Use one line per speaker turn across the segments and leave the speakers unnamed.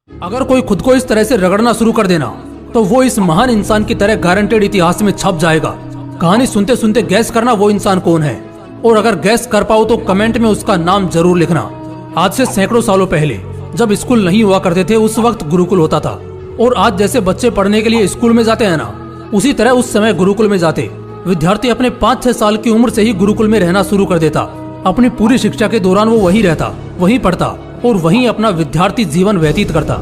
अगर कोई खुद को इस तरह से रगड़ना शुरू कर देना तो वो इस महान इंसान की तरह गारंटेड इतिहास में छप जाएगा। कहानी सुनते सुनते गैस करना वो इंसान कौन है, और अगर गैस कर पाओ तो कमेंट में उसका नाम जरूर लिखना। आज से सैकड़ों सालों पहले जब स्कूल नहीं हुआ करते थे उस वक्त गुरुकुल होता था, और आज जैसे बच्चे पढ़ने के लिए स्कूल में जाते हैं ना, उसी तरह उस समय गुरुकुल में जाते। विद्यार्थी अपने 5-6 साल की उम्र से ही गुरुकुल में रहना शुरू कर देता। अपनी पूरी शिक्षा के दौरान वो वहीं रहता, वहीं पढ़ता और वहीं अपना विद्यार्थी जीवन व्यतीत करता।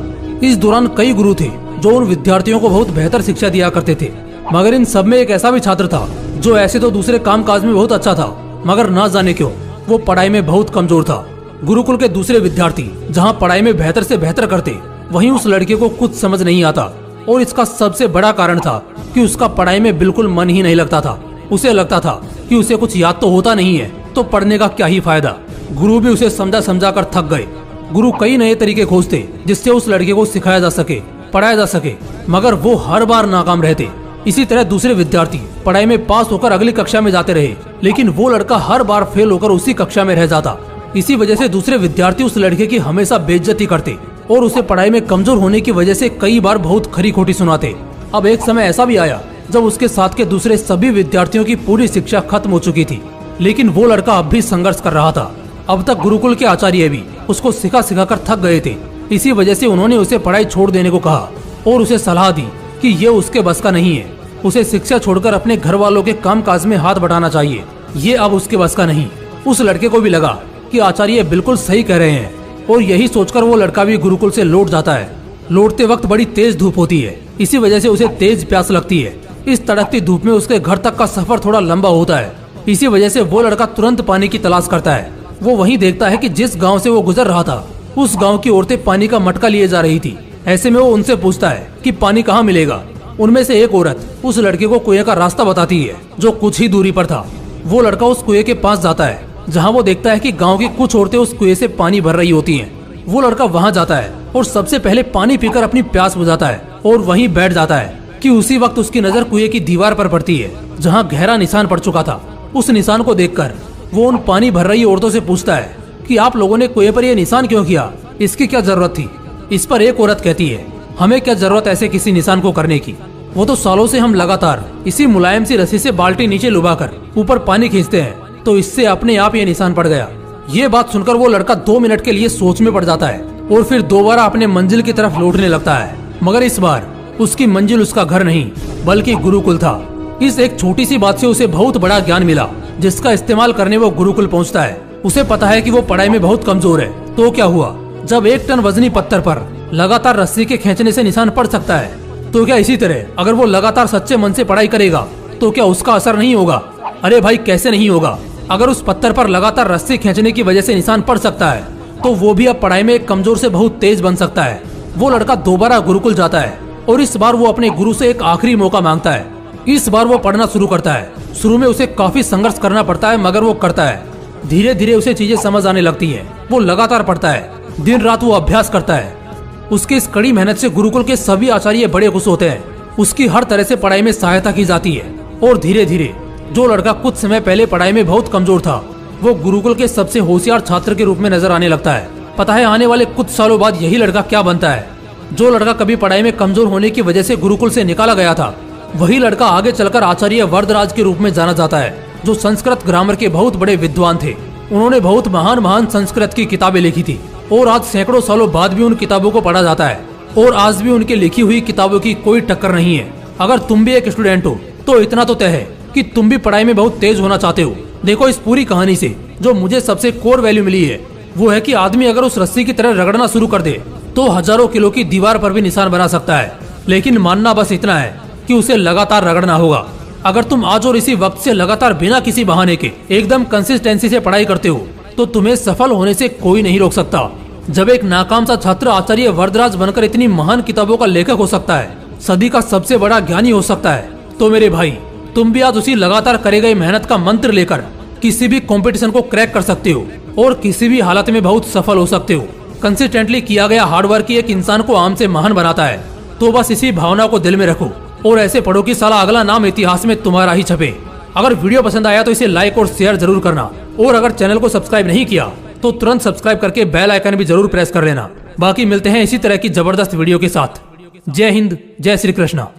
इस दौरान कई गुरु थे जो उन विद्यार्थियों को बहुत बेहतर शिक्षा दिया करते थे, मगर इन सब में एक ऐसा भी छात्र था जो ऐसे तो दूसरे कामकाज में बहुत अच्छा था, मगर ना जाने क्यों वो पढ़ाई में बहुत कमजोर था। गुरुकुल के दूसरे विद्यार्थी जहाँ पढ़ाई में बेहतर से बेहतर करते, वहीं उस लड़के को कुछ समझ नहीं आता, और इसका सबसे बड़ा कारण था कि उसका पढ़ाई में बिल्कुल मन ही नहीं लगता था। उसे लगता था कि उसे कुछ याद तो होता नहीं है, तो पढ़ने का क्या ही फायदा। गुरु भी उसे समझा समझा कर थक गए। गुरु कई नए तरीके खोजते जिससे उस लड़के को सिखाया जा सके, पढ़ाया जा सके, मगर वो हर बार नाकाम रहते। इसी तरह दूसरे विद्यार्थी पढ़ाई में पास होकर अगली कक्षा में जाते रहे, लेकिन वो लड़का हर बार फेल होकर उसी कक्षा में रह जाता। इसी वजह से दूसरे विद्यार्थी उस लड़के की हमेशा बेइज्जती करते और उसे पढ़ाई में कमजोर होने की वजह से कई बार बहुत खरी खोटी सुनाते। अब एक समय ऐसा भी आया जब उसके साथ के दूसरे सभी विद्यार्थियों की पूरी शिक्षा खत्म हो चुकी थी, लेकिन वो लड़का अब भी संघर्ष कर रहा था। अब तक गुरुकुल के आचार्य भी उसको सिखा सिखा कर थक गए थे। इसी वजह से उन्होंने उसे पढ़ाई छोड़ देने को कहा और उसे सलाह दी कि ये उसके बस का नहीं है। उसे शिक्षा छोड़कर अपने घर वालों के कामकाज में हाथ बटाना चाहिए। ये अब उसके बस का नहीं। उस लड़के को भी लगा कि आचार्य बिल्कुल सही कह रहे हैं, और यही सोचकर वो लड़का भी गुरुकुल से लौट जाता है। लौटते वक्त बड़ी तेज धूप होती है, इसी वजह से उसे तेज प्यास लगती है। इस तड़कती धूप में उसके घर तक का सफर थोड़ा लंबा होता है, इसी वजह से वो लड़का तुरंत पानी की तलाश करता है। वो वहीं देखता है कि जिस गांव से वो गुजर रहा था उस गांव की औरतें पानी का मटका लिए जा रही थी। ऐसे में वो उनसे पूछता है कि पानी कहाँ मिलेगा। उनमें से एक औरत उस लड़के को कुएं का रास्ता बताती है जो कुछ ही दूरी पर था। वो लड़का उस कुएं के पास जाता है जहाँ वो देखता है कि गांव की कुछ औरतें उस कुएं से पानी भर रही होती हैं। वो लड़का वहाँ जाता है और सबसे पहले पानी पीकर अपनी प्यास बुझाता है और वहीं बैठ जाता है कि उसी वक्त उसकी नजर कुएं की दीवार पर पड़ती है जहाँ गहरा निशान पड़ चुका था। उस निशान को देखकर वो उन पानी भर रही औरतों से पूछता है कि आप लोगों ने कुएं पर यह निशान क्यों किया, इसकी क्या जरूरत थी। इस पर एक औरत कहती है, हमें क्या जरूरत ऐसे किसी निशान को करने की, वो तो सालों से हम लगातार इसी मुलायम सी रस्सी से बाल्टी नीचे लुभाकर ऊपर पानी खींचते हैं, तो इससे अपने आप ये निशान पड़ गया। ये बात सुनकर वो लड़का 2 मिनट के लिए सोच में पड़ जाता है और फिर दोबारा अपने मंजिल की तरफ लौटने लगता है, मगर इस बार उसकी मंजिल उसका घर नहीं बल्कि गुरुकुल था। इस एक छोटी सी बात से उसे बहुत बड़ा ज्ञान मिला, जिसका इस्तेमाल करने वो गुरुकुल पहुंचता है। उसे पता है कि वो पढ़ाई में बहुत कमजोर है, तो क्या हुआ जब 1 टन वजनी पत्थर पर लगातार रस्सी के खींचने से निशान पड़ सकता है, तो क्या इसी तरह अगर वो लगातार सच्चे मन से पढ़ाई करेगा तो क्या उसका असर नहीं होगा। अरे भाई कैसे नहीं होगा। अगर उस पत्थर पर लगातार रस्सी खींचने की वजह से निशान पड़ सकता है तो वो भी अब पढ़ाई में एक कमजोर से बहुत तेज बन सकता है। वो लड़का दोबारा गुरुकुल जाता है और इस बार वो अपने गुरु से एक आखिरी मौका मांगता है। इस बार वो पढ़ना शुरू करता है। शुरू में उसे काफी संघर्ष करना पड़ता है, मगर वो करता है। धीरे धीरे उसे चीजें समझ आने लगती है। वो लगातार पढ़ता है, दिन रात वो अभ्यास करता है। उसकी इस कड़ी मेहनत से गुरुकुल के सभी आचार्य बड़े खुश होते हैं। उसकी हर तरह से पढ़ाई में सहायता की जाती है और धीरे धीरे जो लड़का कुछ समय पहले पढ़ाई में बहुत कमजोर था वो गुरुकुल के सबसे होशियार छात्र के रूप में नजर आने लगता है। पता है आने वाले कुछ सालों बाद यही लड़का क्या बनता है। जो लड़का कभी पढ़ाई में कमजोर होने की वजह से गुरुकुल से निकाला गया था, वही लड़का आगे चलकर आचार्य वरदराज के रूप में जाना जाता है, जो संस्कृत ग्रामर के बहुत बड़े विद्वान थे। उन्होंने बहुत महान महान संस्कृत की किताबें लिखी थी और आज सैकड़ों सालों बाद भी उन किताबों को पढ़ा जाता है और आज भी उनकी लिखी हुई किताबों की कोई टक्कर नहीं है। अगर तुम भी एक स्टूडेंट हो तो इतना तो तय है कि तुम भी पढ़ाई में बहुत तेज होना चाहते हो। देखो इस पूरी कहानी से जो मुझे सबसे कोर वैल्यू मिली है वो है कि आदमी अगर उस रस्सी की तरह रगड़ना शुरू कर दे तो हजारों किलो की दीवार पर भी निशान बना सकता है, लेकिन मानना बस इतना है कि उसे लगातार रगड़ना होगा। अगर तुम आज और इसी वक्त से लगातार बिना किसी बहाने के एकदम कंसिस्टेंसी से पढ़ाई करते हो तो तुम्हें सफल होने से कोई नहीं रोक सकता। जब एक नाकाम सा छात्र आचार्य वरदराज बनकर इतनी महान किताबों का लेखक हो सकता है, सदी का सबसे बड़ा ज्ञानी हो सकता है, तो मेरे भाई तुम भी आज उसी लगातार करे गए मेहनत का मंत्र लेकर किसी भी कंपटीशन को क्रैक कर सकते हो और किसी भी हालत में बहुत सफल हो सकते हो। कंसिस्टेंटली किया गया हार्डवर्क ही एक इंसान को आम से महान बनाता है। तो बस इसी भावना को दिल में रखो और ऐसे पढ़ो कि साला अगला नाम इतिहास में तुम्हारा ही छपे। अगर वीडियो पसंद आया तो इसे लाइक और शेयर जरूर करना, और अगर चैनल को सब्सक्राइब नहीं किया तो तुरंत सब्सक्राइब करके बेल आइकन भी जरूर प्रेस कर लेना। बाकी मिलते हैं इसी तरह की जबरदस्त वीडियो के साथ। जय हिंद, जय श्री कृष्णा।